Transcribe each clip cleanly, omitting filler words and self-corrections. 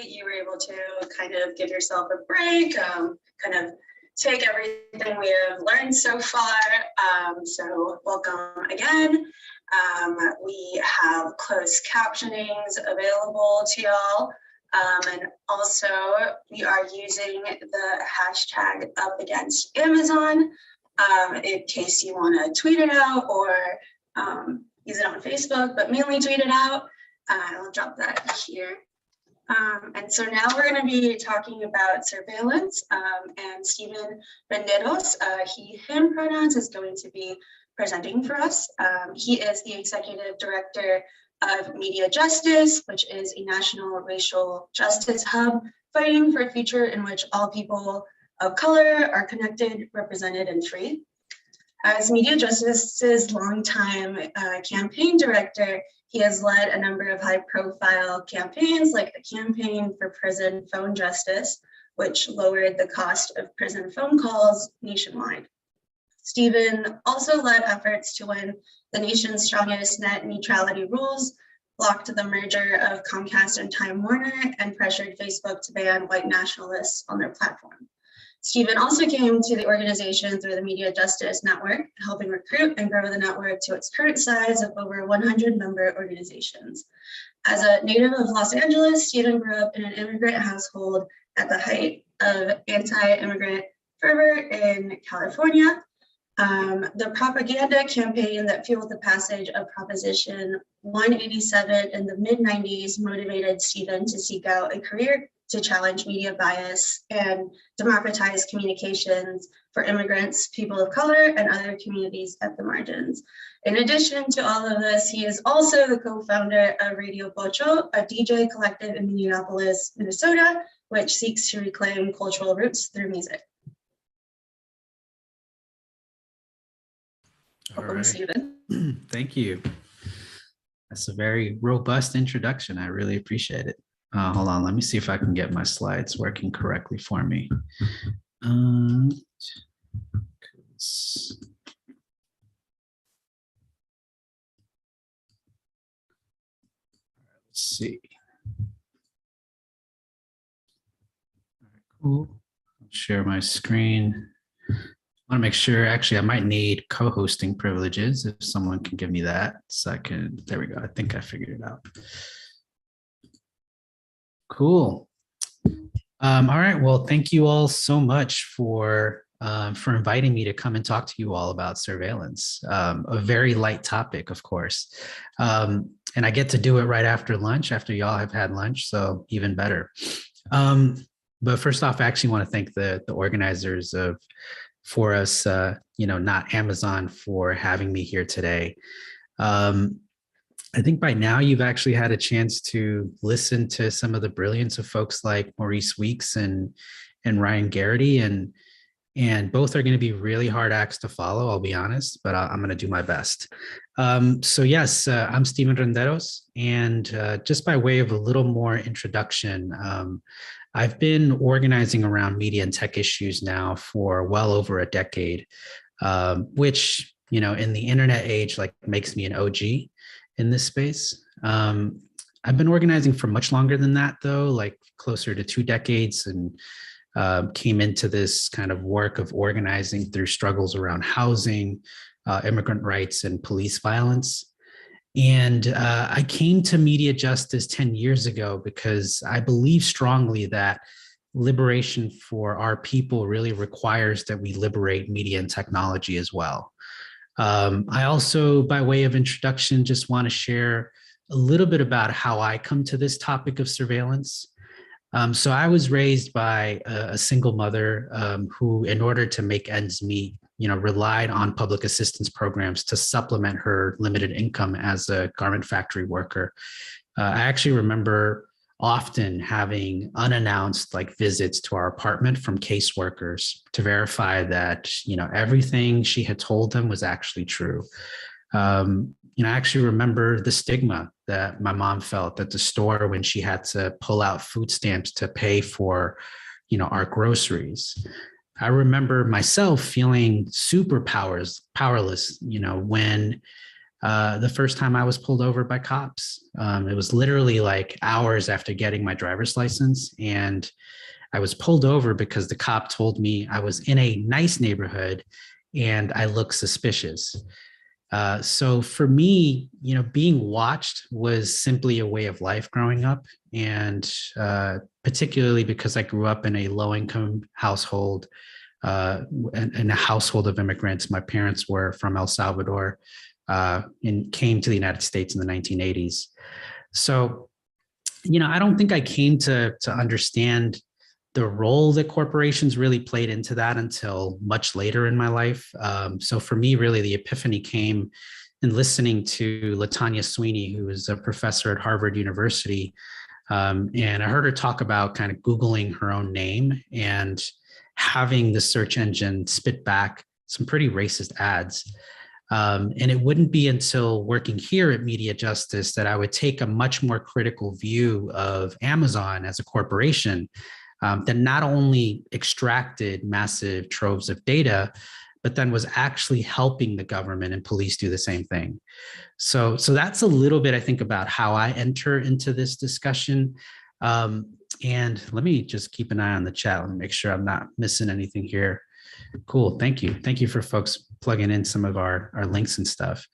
you were able to kind of give yourself a break, kind of take everything we have learned so far. So welcome again. We have closed captionings available to y'all. And also we are using the hashtag up against Amazon in case you want to tweet it out or use it on Facebook, but mainly tweet it out. I'll drop that here. And so now we're going to be talking about surveillance, and Stephen Renderos, he, him pronouns, is going to be presenting for us. He is the Executive Director of Media Justice, which is a national racial justice hub fighting for a future in which all people of color are connected, represented, and free. As Media Justice's longtime campaign director, he has led a number of high-profile campaigns like the Campaign for Prison Phone Justice, which lowered the cost of prison phone calls nationwide. Stephen also led efforts to win the nation's strongest net neutrality rules, blocked the merger of Comcast and Time Warner, and pressured Facebook to ban white nationalists on their platform. Stephen also came to the organization through the Media Justice Network, helping recruit and grow the network to its current size of over 100 member organizations. As a native of Los Angeles, Stephen grew up in an immigrant household at the height of anti-immigrant fervor in California. The propaganda campaign that fueled the passage of Proposition 187 in the mid-90s motivated Stephen to seek out a career to challenge media bias and democratize communications for immigrants, people of color, and other communities at the margins. In addition to all of this, he is also the co-founder of Radio Pocho, a DJ collective in Minneapolis, Minnesota, which seeks to reclaim cultural roots through music. Welcome, Stephen. Thank you. That's a very robust introduction. I really appreciate it. Hold on, let me see if I can get my slides working correctly for me. Let's see. All right, cool. I'll share my screen. I want to make sure, actually, I might need co-hosting privileges if someone can give me that. So I can, there we go. I think I figured it out. Cool. All right. Well, thank you all so much for inviting me to come and talk to you all about surveillance. A very light topic, of course. And I get to do it right after lunch, after y'all have had lunch, so even better. But first off, I actually want to thank the organizers for us, not Amazon, for having me here today. I think by now you've actually had a chance to listen to some of the brilliance of folks like Maurice Weeks and Ryan Garrity, and both are going to be really hard acts to follow, I'll be honest, but I'm going to do my best. So yes, I'm Stephen Renderos, and just by way of a little more introduction, I've been organizing around media and tech issues now for well over a decade, which, in the internet age, makes me an OG in this space. I've been organizing for much longer than that, though, closer to 2 decades, and came into this kind of work of organizing through struggles around housing, immigrant rights, and police violence. And I came to media justice 10 years ago because I believe strongly that liberation for our people really requires that we liberate media and technology as well. I also, by way of introduction, just want to share a little bit about how I come to this topic of surveillance. So I was raised by a single mother who, in order to make ends meet, relied on public assistance programs to supplement her limited income as a garment factory worker. I actually remember often having unannounced visits to our apartment from caseworkers to verify that, everything she had told them was actually true. I actually remember the stigma that my mom felt at the store when she had to pull out food stamps to pay for, our groceries. I remember myself feeling super powerless, when the first time I was pulled over by cops. It was literally like hours after getting my driver's license. And I was pulled over because the cop told me I was in a nice neighborhood and I looked suspicious. So for me, being watched was simply a way of life growing up. And particularly because I grew up in a low income household, in a household of immigrants. My parents were from El Salvador and came to the United States in the 1980s. So, I don't think I came to understand the role that corporations really played into that until much later in my life. So for me, really, the epiphany came in listening to LaTanya Sweeney, who is a professor at Harvard University. And I heard her talk about kind of Googling her own name and having the search engine spit back some pretty racist ads. And it wouldn't be until working here at Media Justice that I would take a much more critical view of Amazon as a corporation that not only extracted massive troves of data, but then was actually helping the government and police do the same thing. So that's a little bit, I think, about how I enter into this discussion. And let me just keep an eye on the chat and make sure I'm not missing anything here. Cool. Thank you. Thank you for folks plugging in some of our links and stuff.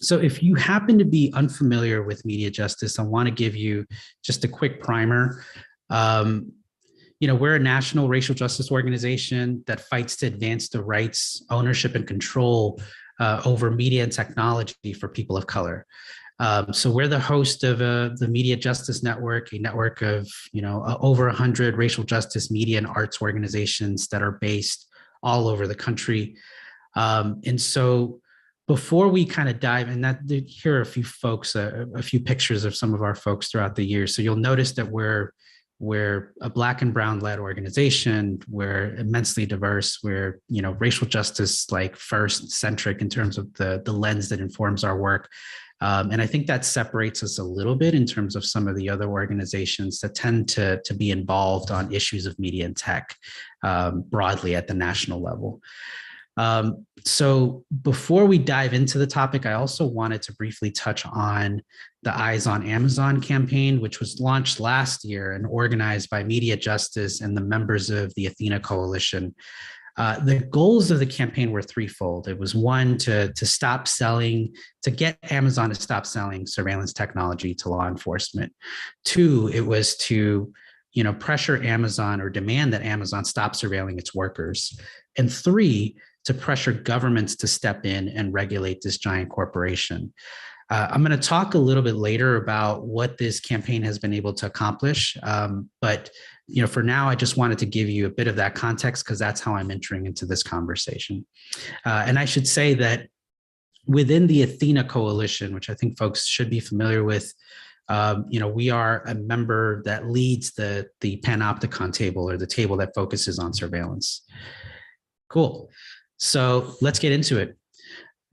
So if you happen to be unfamiliar with Media Justice, I want to give you just a quick primer. We're a national racial justice organization that fights to advance the rights, ownership, and control over media and technology for people of color. So we're the host of the Media Justice Network, a network of over 100 racial justice media and arts organizations that are based all over the country. And so before we kind of dive in, that here are a few folks, a few pictures of some of our folks throughout the year. So you'll notice that we're a Black and Brown led organization. We're immensely diverse. We're racial justice like first centric in terms of the lens that informs our work. And I think that separates us a little bit in terms of some of the other organizations that tend to be involved on issues of media and tech broadly at the national level. So before we dive into the topic, I also wanted to briefly touch on the Eyes on Amazon campaign, which was launched last year and organized by Media Justice and the members of the Athena Coalition. The goals of the campaign were threefold. It was one, to get Amazon to stop selling surveillance technology to law enforcement. Two, it was to pressure Amazon or demand that Amazon stop surveilling its workers. And three, to pressure governments to step in and regulate this giant corporation. I'm going to talk a little bit later about what this campaign has been able to accomplish. But for now, I just wanted to give you a bit of that context because that's how I'm entering into this conversation. And I should say that within the Athena Coalition, which I think folks should be familiar with, we are a member that leads the Panopticon table, or the table that focuses on surveillance. Cool. So let's get into it.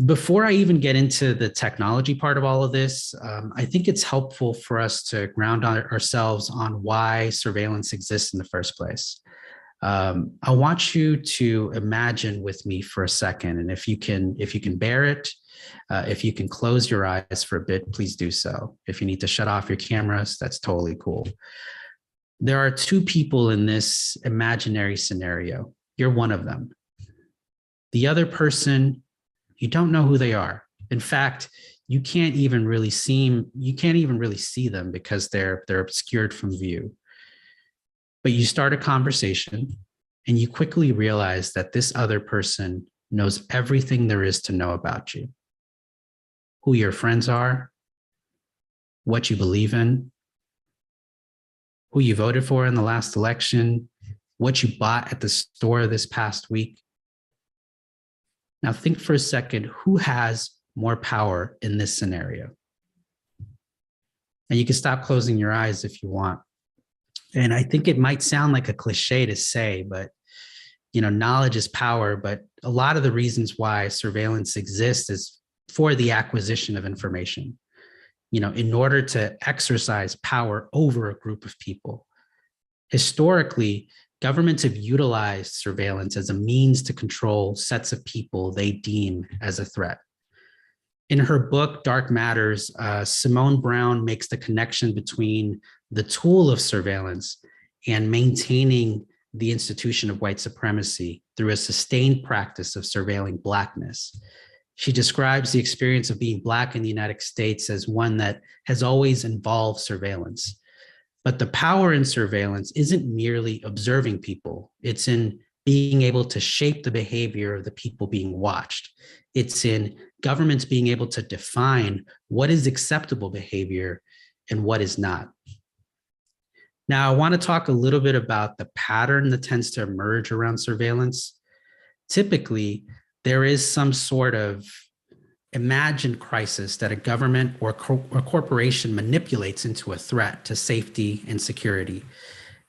Before I even get into the technology part of all of this, I think it's helpful for us to ground ourselves on why surveillance exists in the first place. I want you to imagine with me for a second, and if you can bear it, if you can close your eyes for a bit, please do so. If you need to shut off your cameras, that's totally cool. There are two people in this imaginary scenario. You're one of them. The other person, you don't know who they are. In fact, you can't even really see them because they're obscured from view. But you start a conversation and you quickly realize that this other person knows everything there is to know about you. Who your friends are, what you believe in, who you voted for in the last election, what you bought at the store this past week. Now think for a second, who has more power in this scenario? And you can stop closing your eyes if you want. And I think it might sound like a cliche to say, but knowledge is power. But a lot of the reasons why surveillance exists is for the acquisition of information, in order to exercise power over a group of people. Historically, governments have utilized surveillance as a means to control sets of people they deem as a threat. In her book, Dark Matters, Simone Brown makes the connection between the tool of surveillance and maintaining the institution of white supremacy through a sustained practice of surveilling Blackness. She describes the experience of being Black in the United States as one that has always involved surveillance. But the power in surveillance isn't merely observing people. It's in being able to shape the behavior of the people being watched. It's in governments being able to define what is acceptable behavior and what is not. Now, I want to talk a little bit about the pattern that tends to emerge around surveillance. Typically, there is some sort of imagined crisis that a government or corporation manipulates into a threat to safety and security.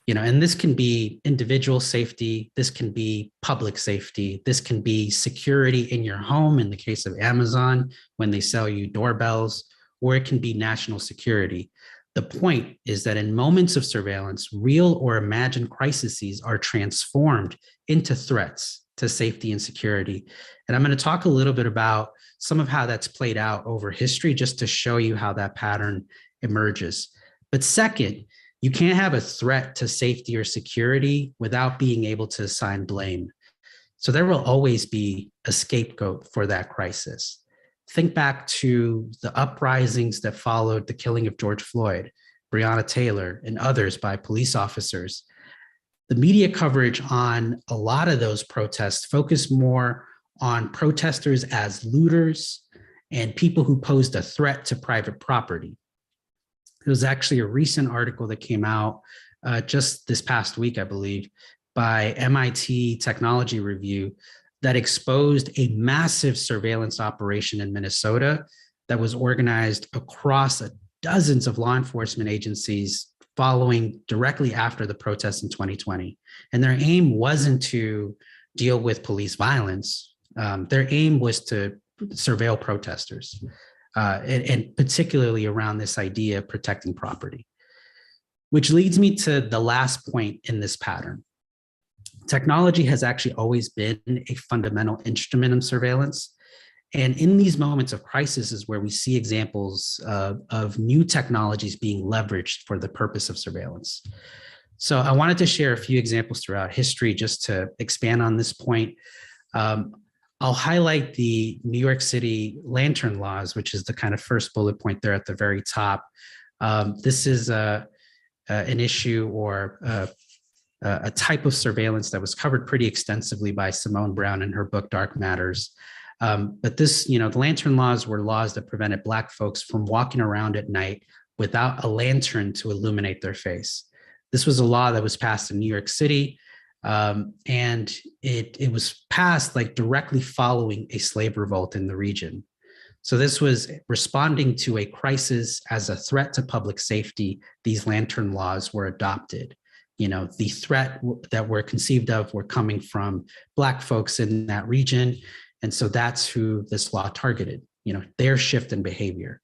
And this can be individual safety, this can be public safety, this can be security in your home in the case of Amazon when they sell you doorbells, or it can be national security. The point is that in moments of surveillance, real or imagined crises are transformed into threats to safety and security. And I'm going to talk a little bit about some of how that's played out over history, just to show you how that pattern emerges. But second, you can't have a threat to safety or security without being able to assign blame. So there will always be a scapegoat for that crisis. Think back to the uprisings that followed the killing of George Floyd, Breonna Taylor, and others by police officers. The media coverage on a lot of those protests focused more on protesters as looters and people who posed a threat to private property. There was actually a recent article that came out just this past week, I believe, by MIT Technology Review that exposed a massive surveillance operation in Minnesota that was organized across dozens of law enforcement agencies following directly after the protests in 2020. And their aim wasn't to deal with police violence. Their aim was to surveil protesters, and particularly around this idea of protecting property. Which leads me to the last point in this pattern. Technology has actually always been a fundamental instrument of surveillance. And in these moments of crisis is where we see examples of new technologies being leveraged for the purpose of surveillance. So I wanted to share a few examples throughout history just to expand on this point. I'll highlight the New York City lantern laws, which is the kind of first bullet point there at the very top. This is an issue or a type of surveillance that was covered pretty extensively by Simone Brown in her book, Dark Matters. But this, the lantern laws were laws that prevented Black folks from walking around at night without a lantern to illuminate their face. This was a law that was passed in New York City, and it was passed like directly following a slave revolt in the region. So this was responding to a crisis as a threat to public safety. These lantern laws were adopted. The threat that were conceived of were coming from Black folks in that region. And so that's who this law targeted, their shift in behavior.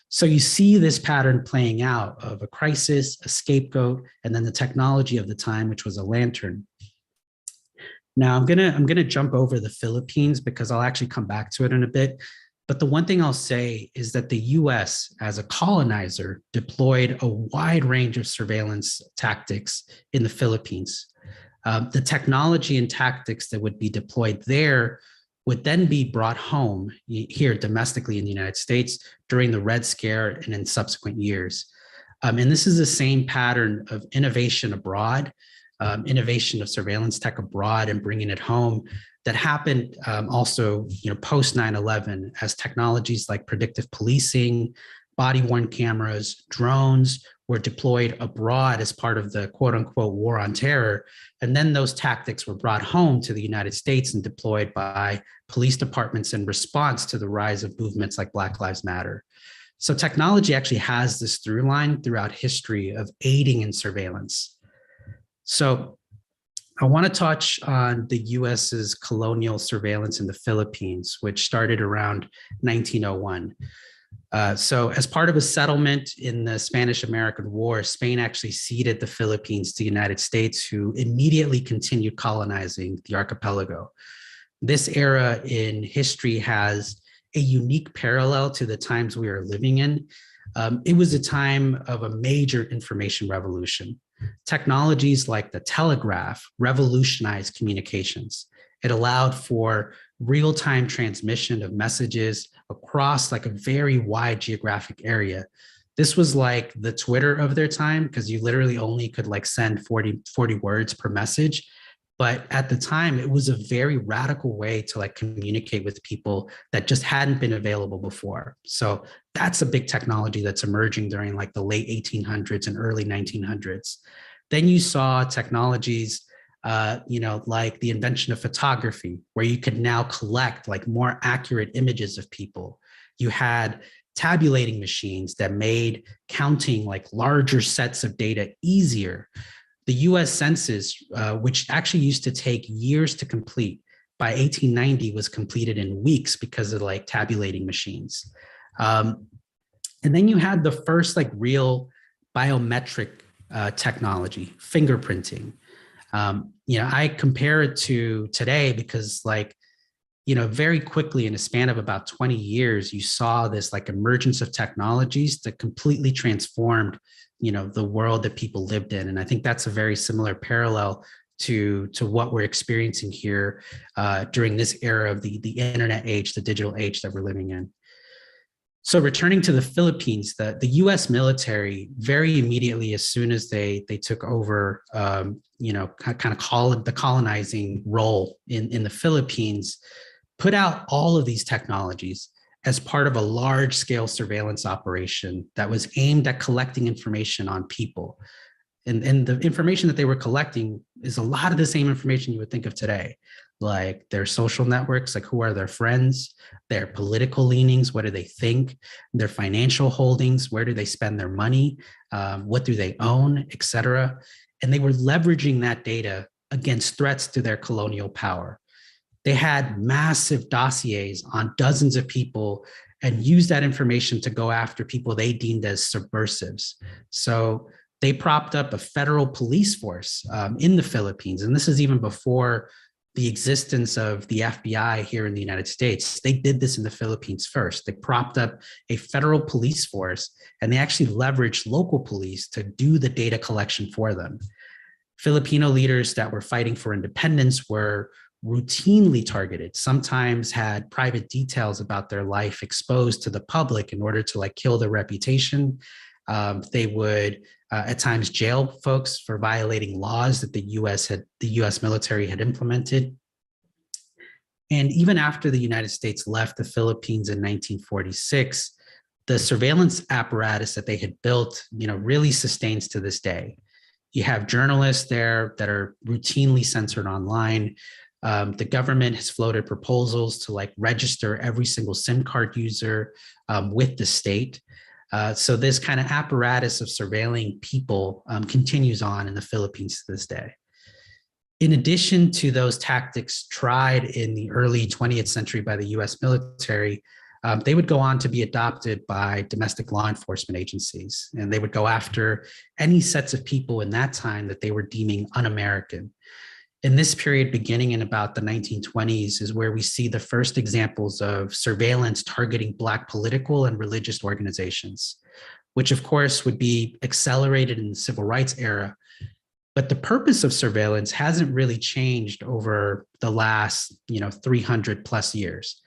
So you see this pattern playing out of a crisis, a scapegoat, and then the technology of the time, which was a lantern. Now I'm gonna jump over the Philippines because I'll actually come back to it in a bit. But the one thing I'll say is that the US, as a colonizer, deployed a wide range of surveillance tactics in the Philippines. The technology and tactics that would be deployed there would then be brought home here domestically in the United States during the Red Scare and in subsequent years. And this is the same pattern of innovation abroad, innovation of surveillance tech abroad and bringing it home that happened also post 9/11 as technologies like predictive policing, body-worn cameras, drones were deployed abroad as part of the quote unquote war on terror. And then those tactics were brought home to the United States and deployed by police departments in response to the rise of movements like Black Lives Matter. So technology actually has this through line throughout history of aiding in surveillance. So I want to touch on the US's colonial surveillance in the Philippines, which started around 1901. So as part of a settlement in the Spanish-American War, Spain actually ceded the Philippines to the United States, who immediately continued colonizing the archipelago. This era in history has a unique parallel to the times we are living in. It was a time of a major information revolution. Technologies like the telegraph revolutionized communications. It allowed for real-time transmission of messages across like a very wide geographic area. This was like the Twitter of their time, because you literally only could like send 40 words per message. But at the time, it was a very radical way to like communicate with people that just hadn't been available before. So that's a big technology that's emerging during like the late 1800s and early 1900s. Then you saw technologies, like the invention of photography, where you could now collect like more accurate images of people. You had tabulating machines that made counting like larger sets of data easier. The US Census, which actually used to take years to complete, by 1890 was completed in weeks because of like tabulating machines. And then you had the first like real biometric technology, fingerprinting. I compare it to today because like, very quickly in a span of about 20 years, you saw this like emergence of technologies that completely transformed, the world that people lived in. And I think that's a very similar parallel to what we're experiencing here during this era of the internet age, the digital age that we're living in. So returning to the Philippines, the US military very immediately, as soon as they took over, kind of the colonizing role in the Philippines, put out all of these technologies as part of a large-scale surveillance operation that was aimed at collecting information on people. And the information that they were collecting is a lot of the same information you would think of today, like their social networks, like who are their friends, their political leanings, what do they think, their financial holdings, where do they spend their money, what do they own, et cetera. And they were leveraging that data against threats to their colonial power. They had massive dossiers on dozens of people and used that information to go after people they deemed as subversives. So they propped up a federal police force in the Philippines. And this is even before the existence of the FBI here in the United States. They did this in the Philippines first. They propped up a federal police force, and they actually leveraged local police to do the data collection for them. Filipino leaders that were fighting for independence were routinely targeted, sometimes had private details about their life exposed to the public in order to like kill their reputation. They would at times jail folks for violating laws that the US military had implemented. And even after the United States left the Philippines in 1946, the surveillance apparatus that they had built, really sustains to this day. You have journalists there that are routinely censored online. The government has floated proposals to like register every single SIM card user with the state. So this kind of apparatus of surveilling people continues on in the Philippines to this day. In addition to those tactics tried in the early 20th century by the US military, they would go on to be adopted by domestic law enforcement agencies. And they would go after any sets of people in that time that they were deeming un-American. In this period, beginning in about the 1920s, is where we see the first examples of surveillance targeting Black political and religious organizations, which of course would be accelerated in the civil rights era. But the purpose of surveillance hasn't really changed over the last 300 plus years.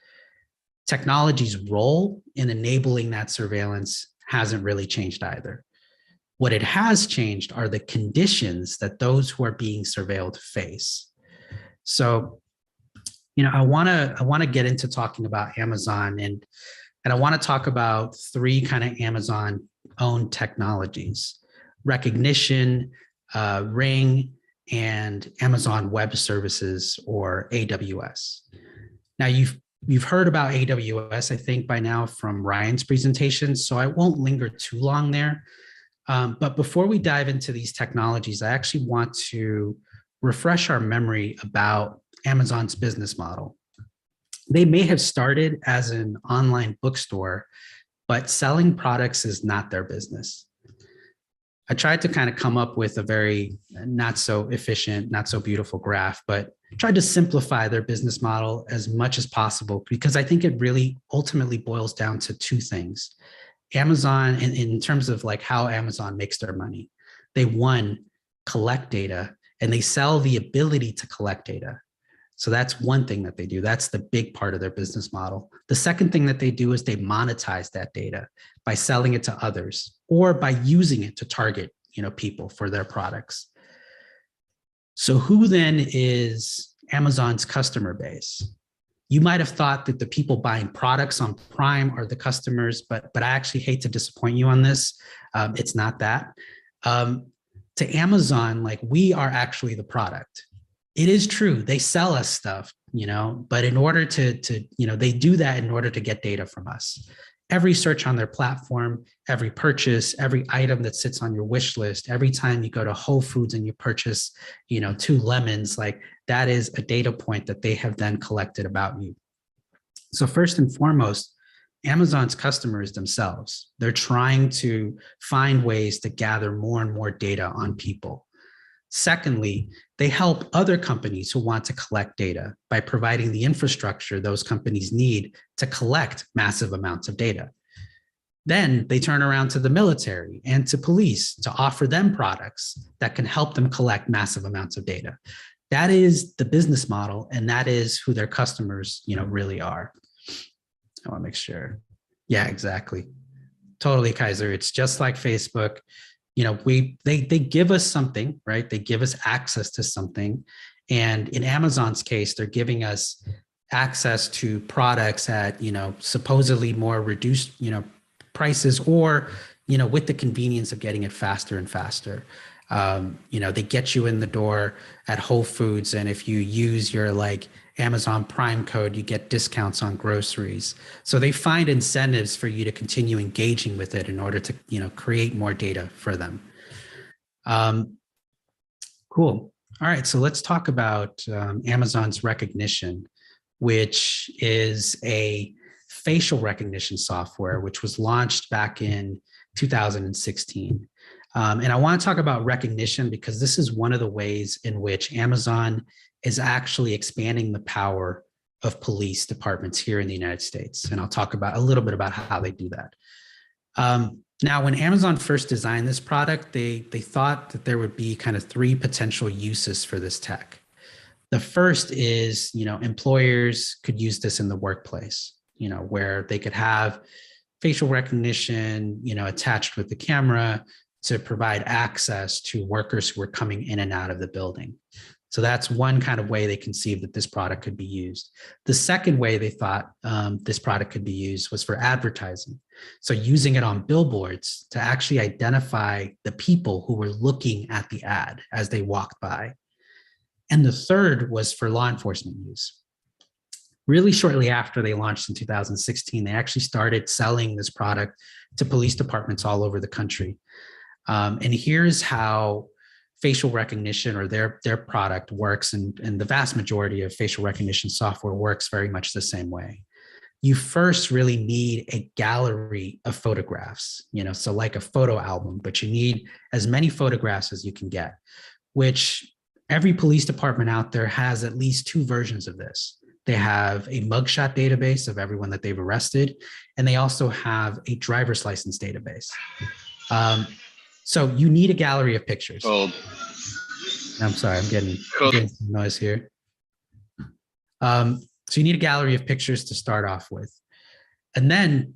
Technology's role in enabling that surveillance hasn't really changed either. What it has changed are the conditions that those who are being surveilled face. So, I want to get into talking about Amazon, and I want to talk about three kind of Amazon-owned technologies: recognition, Ring, and Amazon Web Services, or AWS. Now, you've heard about AWS, I think, by now from Ryan's presentation, so I won't linger too long there. But before we dive into these technologies, I actually want to refresh our memory about Amazon's business model. They may have started as an online bookstore, but selling products is not their business. I tried to kind of come up with a very not so efficient, not so beautiful graph, but tried to simplify their business model as much as possible, because I think it really ultimately boils down to two things. Amazon, in terms of like how Amazon makes their money, they one, collect data, and they sell the ability to collect data. So that's one thing that they do. That's the big part of their business model. The second thing that they do is they monetize that data by selling it to others or by using it to target, people for their products. So who then is Amazon's customer base? You might have thought that the people buying products on Prime are the customers, but I actually hate to disappoint you on this. It's not that. To Amazon, like, we are actually the product. It is true, they sell us stuff, but in order to they do that in order to get data from us. Every search on their platform, every purchase, every item that sits on your wish list, every time you go to Whole Foods and you purchase, 2 lemons, like, that is a data point that they have then collected about you. So first and foremost, Amazon's customers themselves, they're trying to find ways to gather more and more data on people. Secondly, they help other companies who want to collect data by providing the infrastructure those companies need to collect massive amounts of data. Then they turn around to the military and to police to offer them products that can help them collect massive amounts of data. That is the business model, and that is who their customers, really are. I want to make sure. Yeah, exactly. Totally, Kaiser. It's just like Facebook. They give us something, right? They give us access to something. And in Amazon's case, they're giving us access to products at, supposedly more reduced, prices, or, with the convenience of getting it faster and faster. They get you in the door at Whole Foods, and if you use your Amazon Prime code, you get discounts on groceries. So they find incentives for you to continue engaging with it in order to, create more data for them. Cool. All right, so let's talk about Amazon's Rekognition, which is a facial recognition software, which was launched back in 2016. And I want to talk about Rekognition because this is one of the ways in which Amazon is actually expanding the power of police departments here in the United States. And I'll talk about a little bit about how they do that. Now, when Amazon first designed this product, they thought that there would be kind of 3 potential uses for this tech. The first is, employers could use this in the workplace, where they could have facial recognition, attached with the camera to provide access to workers who are coming in and out of the building. So that's one kind of way they conceived that this product could be used. The second way they thought this product could be used was for advertising. So using it on billboards to actually identify the people who were looking at the ad as they walked by. And the third was for law enforcement use. Really shortly after they launched in 2016, they actually started selling this product to police departments all over the country. And here's how facial recognition, or their product, works, and the vast majority of facial recognition software works very much the same way. You first really need a gallery of photographs, so like a photo album, but you need as many photographs as you can get, which every police department out there has at least 2 versions of this. They have a mugshot database of everyone that they've arrested, and they also have a driver's license database. So you need a gallery of pictures. Cold. I'm sorry, I'm getting some noise here. So you need a gallery of pictures to start off with. And then,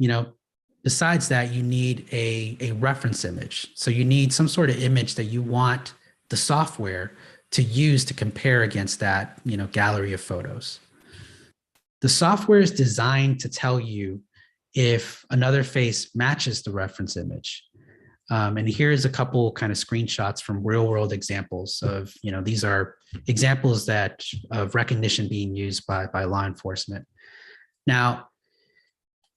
besides that, you need a reference image. So you need some sort of image that you want the software to use to compare against that, gallery of photos. The software is designed to tell you if another face matches the reference image. And here's a couple kind of screenshots from real world examples of, these are examples of recognition being used by law enforcement. Now,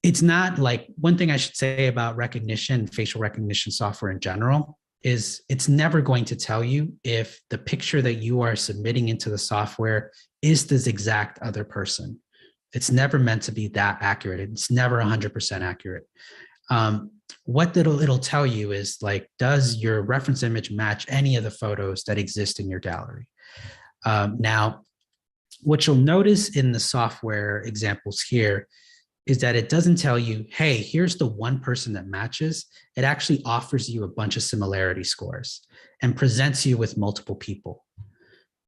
it's not like, one thing I should say about recognition, facial recognition software in general, is it's never going to tell you if the picture that you are submitting into the software is this exact other person. It's never meant to be that accurate. It's never 100% accurate. What it'll tell you is does your reference image match any of the photos that exist in your gallery? Now, what you'll notice in the software examples here is that it doesn't tell you, hey, here's the one person that matches. It actually offers you a bunch of similarity scores and presents you with multiple people.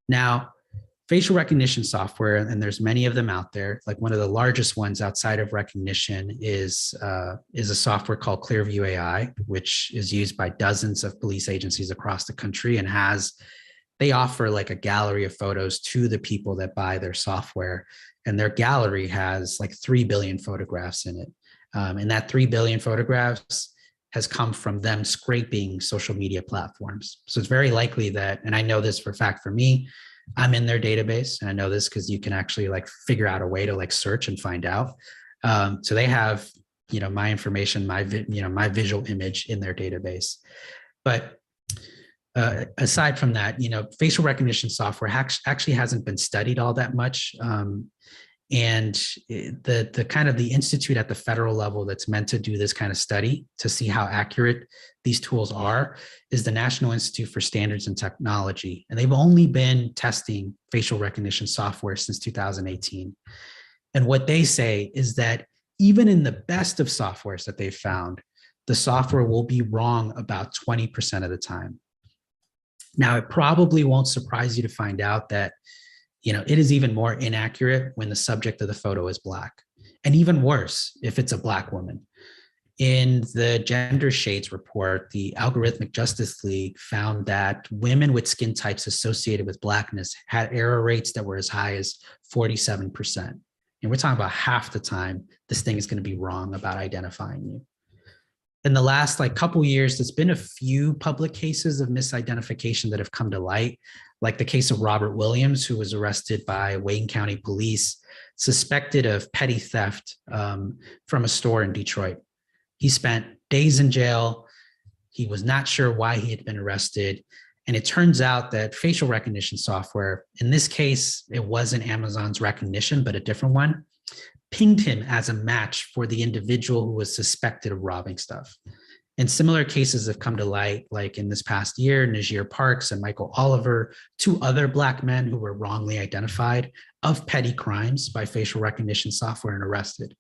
Now, facial recognition software, and there's many of them out there. Like one of the largest ones outside of recognition is a software called Clearview AI, which is used by dozens of police agencies across the country and they offer like a gallery of photos to the people that buy their software. And their gallery has like 3 billion photographs in it. And that 3 billion photographs has come from them scraping social media platforms. So it's very likely that, and I know this for a fact for me, I'm in their database. And I know this because you can actually like figure out a way to like search and find out. So they have, my information, my visual image in their database. But aside from that, facial recognition software actually hasn't been studied all that much. And the kind of the institute at the federal level that's meant to do this kind of study to see how accurate these tools are is the National Institute for Standards and Technology. And they've only been testing facial recognition software since 2018. And what they say is that even in the best of softwares that they've found, the software will be wrong about 20% of the time. Now, it probably won't surprise you to find out that it is even more inaccurate when the subject of the photo is Black, and even worse if it's a Black woman. In the Gender Shades report, the Algorithmic Justice League found that women with skin types associated with Blackness had error rates that were as high as 47%. And we're talking about half the time this thing is going to be wrong about identifying you. In the last couple years, there's been a few public cases of misidentification that have come to light, like the case of Robert Williams, who was arrested by Wayne County Police, suspected of petty theft from a store in Detroit. He spent days in jail. He was not sure why he had been arrested. And it turns out that facial recognition software, in this case, it wasn't Amazon's Recognition, but a different one, pinged him as a match for the individual who was suspected of robbing stuff. And similar cases have come to light, like in this past year, Najir Parks and Michael Oliver, 2 other Black men who were wrongly identified of petty crimes by facial recognition software and arrested.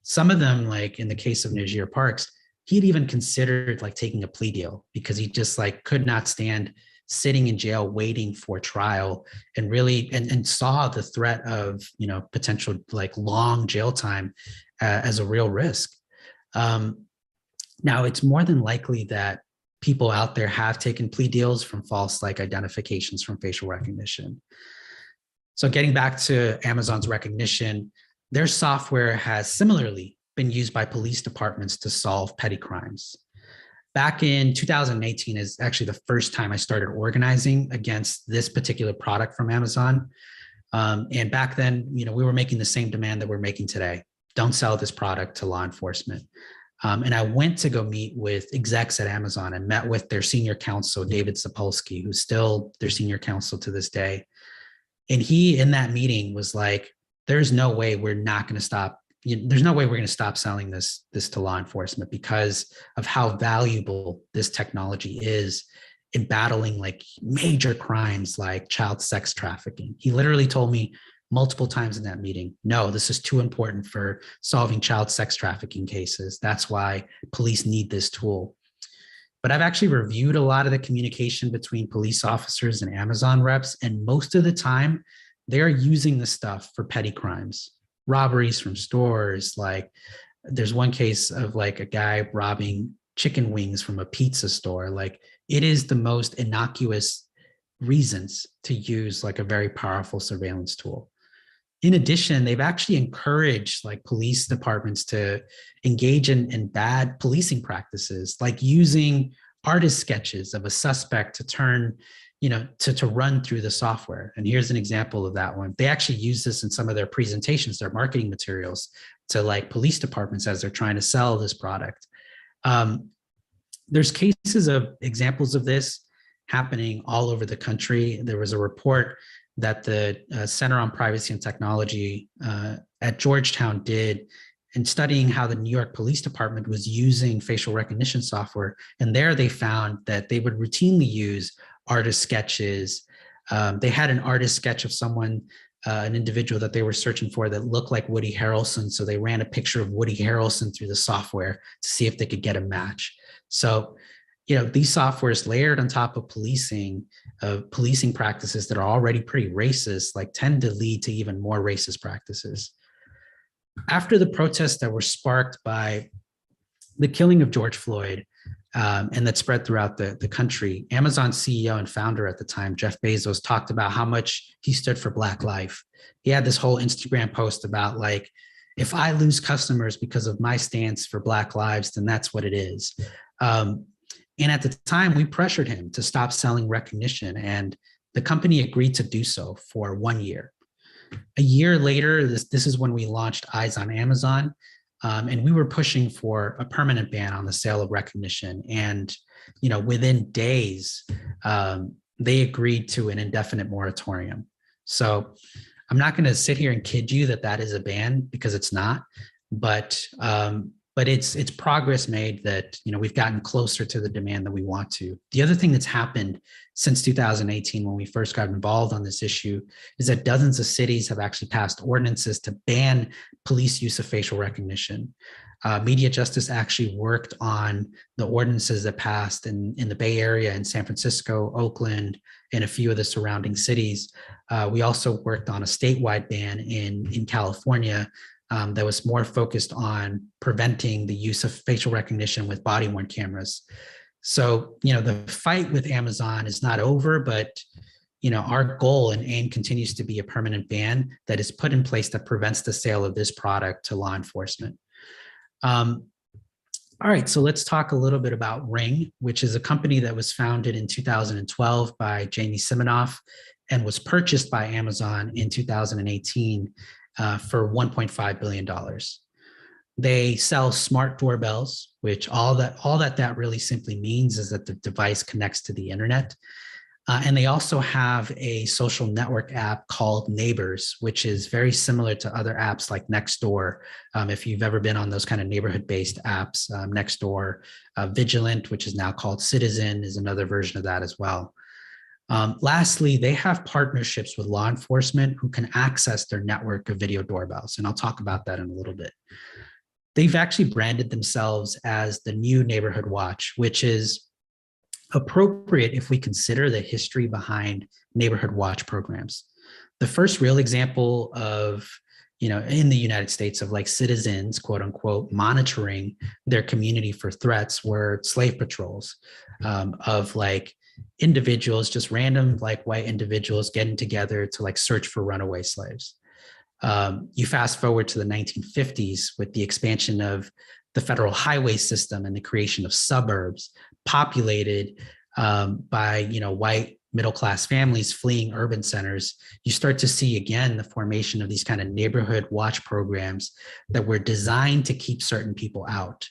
Some of them, like in the case of Najir Parks, he had even considered taking a plea deal because he just could not stand sitting in jail waiting for trial and really and saw the threat of potential long jail time as a real risk. Now, it's more than likely that people out there have taken plea deals from false identifications from facial recognition. So getting back to Amazon's Recognition, their software has similarly been used by police departments to solve petty crimes. Back in 2018 is actually the first time I started organizing against this particular product from Amazon. And back then, we were making the same demand that we're making today. Don't sell this product to law enforcement. And I went to go meet with execs at Amazon and met with their senior counsel, David Sapolsky, who's still their senior counsel to this day. And he, in that meeting, was like, there's no way we're not going to stop. There's no way we're going to stop selling this to law enforcement because of how valuable this technology is in battling major crimes like child sex trafficking. He literally told me multiple times in that meeting, no, this is too important for solving child sex trafficking cases. That's why police need this tool. But I've actually reviewed a lot of the communication between police officers and Amazon reps, and most of the time, they're using the stuff for petty crimes. Robberies from stores, there's one case of a guy robbing chicken wings from a pizza store. It is the most innocuous reasons to use a very powerful surveillance tool. In addition, they've actually encouraged police departments to engage in bad policing practices, like using artist sketches of a suspect to turn, to run through the software. And here's an example of that one. They actually use this in some of their presentations, their marketing materials to police departments as they're trying to sell this product. There's cases of examples of this happening all over the country. There was a report that the Center on Privacy and Technology at Georgetown did in studying how the New York Police Department was using facial recognition software. And there they found that they would routinely use artist sketches. They had an artist sketch of someone an individual that they were searching for that looked like Woody Harrelson. So they ran a picture of Woody Harrelson through the software to see if they could get a match. So, these softwares layered on top of policing practices that are already pretty racist, like tend to lead to even more racist practices. After the protests that were sparked by the killing of George Floyd, and that spread throughout the country, Amazon CEO and founder at the time, Jeff Bezos, talked about how much he stood for Black life. He had this whole Instagram post about like, if I lose customers because of my stance for Black lives, then that's what it is. And at the time, we pressured him to stop selling recognition, and the company agreed to do so for 1 year. A year later, this is when we launched Eyes on Amazon. And we were pushing for a permanent ban on the sale of recognition. And, within days, they agreed to an indefinite moratorium. So I'm not going to sit here and kid you that is a ban, because it's not. But it's progress made that, we've gotten closer to the demand that we want to. The other thing that's happened since 2018, when we first got involved on this issue, is that dozens of cities have actually passed ordinances to ban police use of facial recognition. Media Justice actually worked on the ordinances that passed in the Bay Area, in San Francisco, Oakland, and a few of the surrounding cities. We also worked on a statewide ban in California that was more focused on preventing the use of facial recognition with body-worn cameras. So, the fight with Amazon is not over, but, our goal and aim continues to be a permanent ban that is put in place that prevents the sale of this product to law enforcement. All right, so let's talk a little bit about Ring, which is a company that was founded in 2012 by Jamie Siminoff and was purchased by Amazon in 2018 for $1.5 billion. They sell smart doorbells, which all that really simply means is that the device connects to the internet. And they also have a social network app called Neighbors, which is very similar to other apps like Nextdoor. If you've ever been on those kind of neighborhood-based apps, Nextdoor, Vigilant, which is now called Citizen, is another version of that as well. Lastly, they have partnerships with law enforcement who can access their network of video doorbells, and I'll talk about that in a little bit. They've actually branded themselves as the new Neighborhood Watch, which is appropriate if we consider the history behind Neighborhood Watch programs. The first real example of, in the United States of like citizens, quote unquote, monitoring their community for threats were slave patrols of like individuals, just random like white individuals getting together to like search for runaway slaves. You fast forward to the 1950s with the expansion of the federal highway system and the creation of suburbs populated by white middle-class families fleeing urban centers. You start to see again the formation of these kind of neighborhood watch programs that were designed to keep certain people out.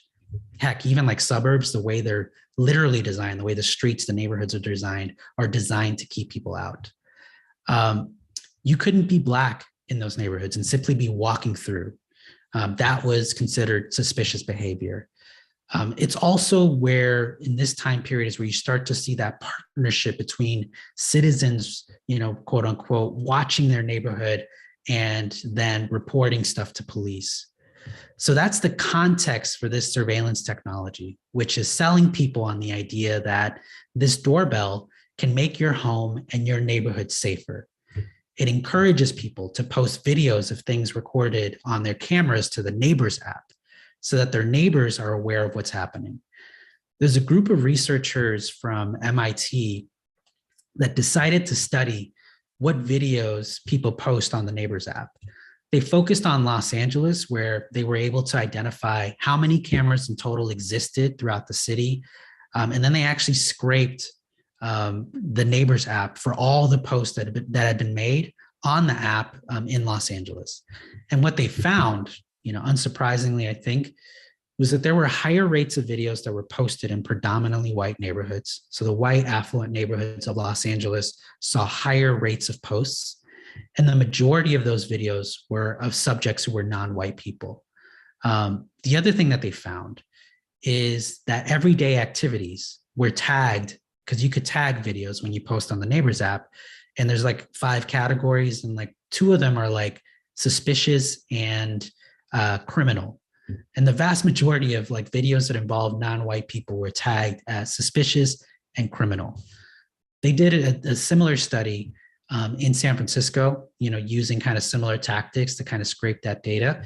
Heck, even like suburbs, the way they're literally designed, the way the streets, the neighborhoods are designed to keep people out. You couldn't be Black in those neighborhoods and simply be walking through. That was considered suspicious behavior. It's also where in this time period is where you start to see that partnership between citizens, quote unquote, watching their neighborhood and then reporting stuff to police. So that's the context for this surveillance technology, which is selling people on the idea that this doorbell can make your home and your neighborhood safer. It encourages people to post videos of things recorded on their cameras to the Neighbors app so that their neighbors are aware of what's happening. There's a group of researchers from MIT that decided to study what videos people post on the Neighbors app. They focused on Los Angeles, where they were able to identify how many cameras in total existed throughout the city. And then they actually scraped the Neighbors app for all the posts that had been made on the app in Los Angeles. And what they found, unsurprisingly, I think, was that there were higher rates of videos that were posted in predominantly white neighborhoods. So the white affluent neighborhoods of Los Angeles saw higher rates of posts. And the majority of those videos were of subjects who were non-white people. The other thing that they found is that everyday activities were tagged, because you could tag videos when you post on the Neighbors app. And there's like 5 categories and like two of them are like suspicious and criminal. And the vast majority of like videos that involve non-white people were tagged as suspicious and criminal. They did a similar study in San Francisco, using kind of similar tactics to kind of scrape that data.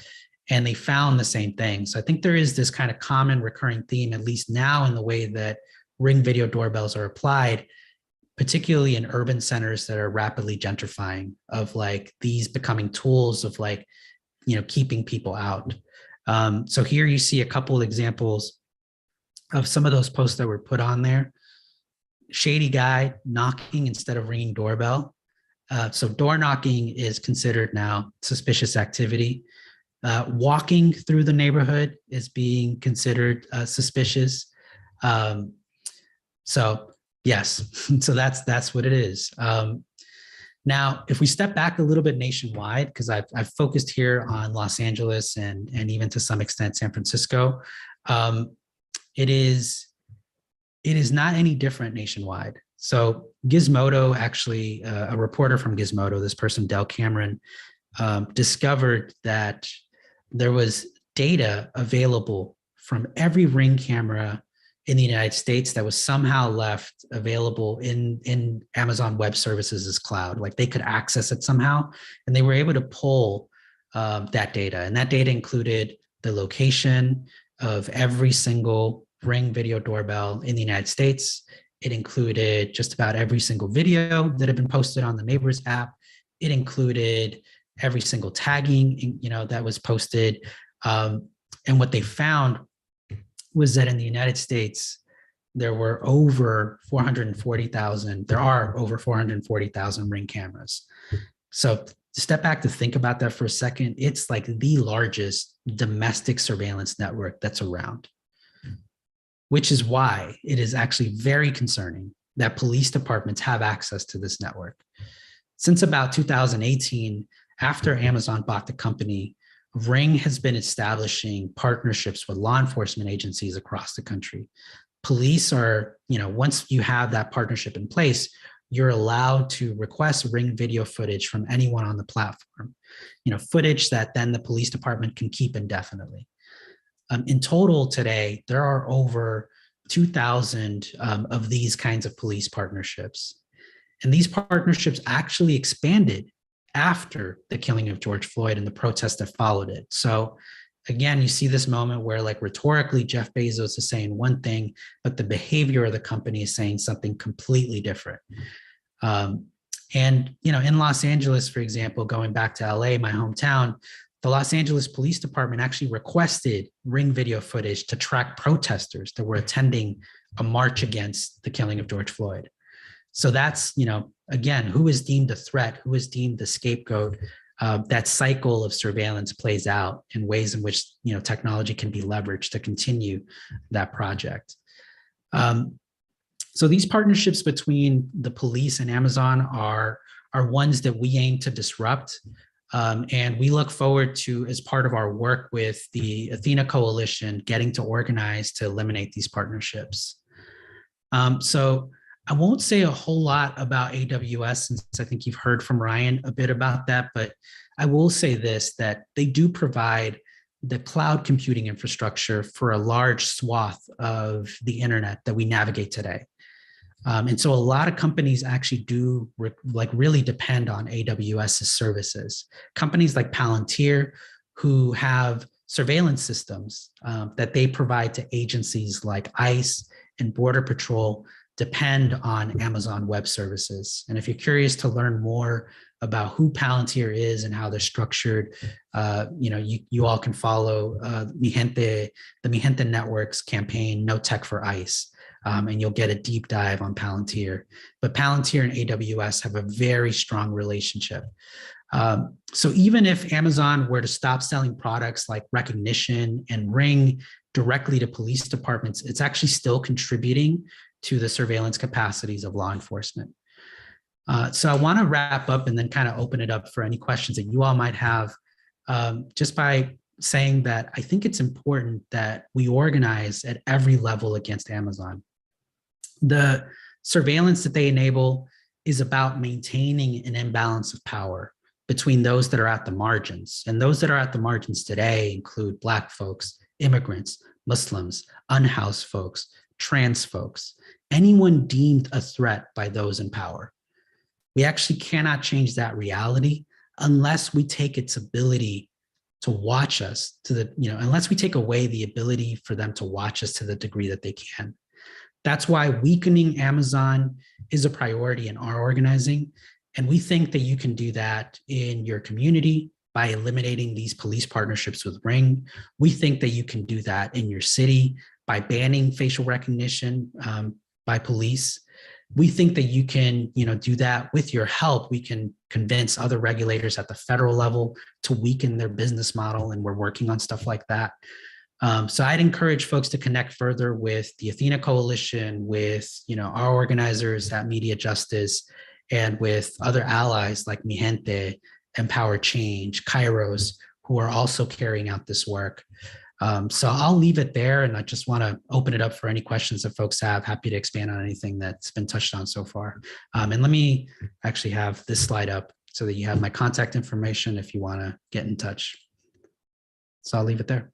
And they found the same thing. So I think there is this kind of common recurring theme, at least now in the way that Ring video doorbells are applied, particularly in urban centers that are rapidly gentrifying, of like these becoming tools of like, keeping people out. So here you see a couple of examples of some of those posts that were put on there. Shady guy knocking instead of ringing doorbell. So door knocking is considered now suspicious activity. Walking through the neighborhood is being considered suspicious. So yes, so that's what it is. Now, if we step back a little bit nationwide, because I've focused here on Los Angeles and even to some extent San Francisco, it is not any different nationwide. So Gizmodo, actually, a reporter from Gizmodo, this person, Del Cameron, discovered that there was data available from every Ring camera in the United States that was somehow left available in Amazon Web Services' cloud. Like they could access it somehow, and they were able to pull that data. And that data included the location of every single Ring video doorbell in the United States. It included just about every single video that had been posted on the Neighbors app. It included every single tagging, that was posted. And what they found was that in the United States, there are over 440,000 Ring cameras. So step back to think about that for a second. It's like the largest domestic surveillance network that's around, which is why it is actually very concerning that police departments have access to this network. Since about 2018, after Amazon bought the company, Ring has been establishing partnerships with law enforcement agencies across the country. Police are, once you have that partnership in place, you're allowed to request Ring video footage from anyone on the platform, footage that then the police department can keep indefinitely. In total today, there are over 2,000 of these kinds of police partnerships. And these partnerships actually expanded after the killing of George Floyd and the protests that followed it. So again, you see this moment where like rhetorically, Jeff Bezos is saying one thing, but the behavior of the company is saying something completely different. And, in Los Angeles, for example, going back to LA, my hometown, the Los Angeles Police Department actually requested Ring video footage to track protesters that were attending a march against the killing of George Floyd. So that's, again, who is deemed a threat, who is deemed the scapegoat. That cycle of surveillance plays out in ways in which, technology can be leveraged to continue that project. So these partnerships between the police and Amazon are ones that we aim to disrupt. And we look forward to, as part of our work with the Athena Coalition, getting to organize to eliminate these partnerships. So I won't say a whole lot about AWS, since I think you've heard from Ryan a bit about that, but I will say this, that they do provide the cloud computing infrastructure for a large swath of the internet that we navigate today. And so a lot of companies actually do really depend on AWS's services. Companies like Palantir, who have surveillance systems that they provide to agencies like ICE and Border Patrol, depend on Amazon Web Services. And if you're curious to learn more about who Palantir is and how they're structured, you all can follow the Mi Gente Network's campaign, No Tech for ICE, and you'll get a deep dive on Palantir. But Palantir and AWS have a very strong relationship. So even if Amazon were to stop selling products like Recognition and Ring directly to police departments, it's actually still contributing to the surveillance capacities of law enforcement. So I want to wrap up and then kind of open it up for any questions that you all might have, just by saying that I think it's important that we organize at every level against Amazon. The surveillance that they enable is about maintaining an imbalance of power between those that are at the margins. And those that are at the margins today include Black folks, immigrants, Muslims, unhoused folks, trans folks, anyone deemed a threat by those in power. We actually cannot change that reality unless we take its ability to watch us to the, unless we take away the ability for them to watch us to the degree that they can. That's why weakening Amazon is a priority in our organizing. And we think that you can do that in your community by eliminating these police partnerships with Ring. We think that you can do that in your city by banning facial recognition by police. We think that you can, do that with your help. We can convince other regulators at the federal level to weaken their business model, and we're working on stuff like that. So I'd encourage folks to connect further with the Athena Coalition, with our organizers at Media Justice, and with other allies like Mi Gente, Empower Change, Kairos, who are also carrying out this work. So I'll leave it there, and I just want to open it up for any questions that folks have. Happy to expand on anything that's been touched on so far. And let me actually have this slide up so that you have my contact information if you want to get in touch. So I'll leave it there.